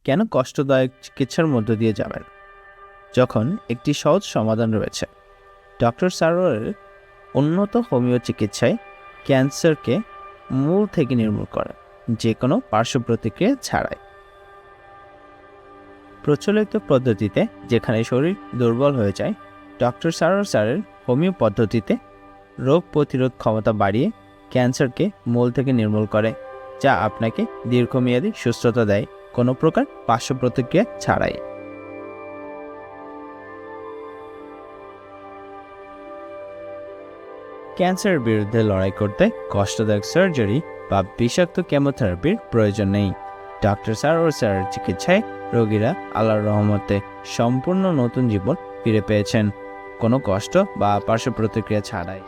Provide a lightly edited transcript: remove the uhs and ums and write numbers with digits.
কেন কষ্টদায়ক চিকিৎসার মধ্য দিয়ে যাবেন যখন একটি সহজ সমাধান রয়েছে? ডক্টর সারোয়ারের উন্নত হোমিও চিকিৎসায় ক্যান্সারকে মূল থেকে নির্মূল করে, যে কোনো পার্শ্ব প্রতিক্রিয়া ছাড়াই। প্রচলিত পদ্ধতিতে যেখানে শরীর দুর্বল হয়ে যায়, ডক্টর সারোয়ার স্যারের হোমিও পদ্ধতিতে রোগ প্রতিরোধ ক্ষমতা বাড়িয়ে ক্যান্সারকে মূল থেকে নির্মূল করে, যা আপনাকে দীর্ঘমেয়াদী সুস্থতা দেয়, কোনো প্রকার পার্শ্ব প্রতিক্রিয়া ছাড়াই। ক্যান্সারের বিরুদ্ধে লড়াই করতে কষ্টদায়ক সার্জারি বা বিষাক্ত কেমোথেরাপির প্রয়োজন নেই। ডক্টর সারোয়ার স্যারের চিকিৎসায় রোগীরা আল্লাহর রহমতে সম্পূর্ণ নতুন জীবন ফিরে পেয়েছেন, কোনো কষ্ট বা পার্শ্ব প্রতিক্রিয়া ছাড়াই।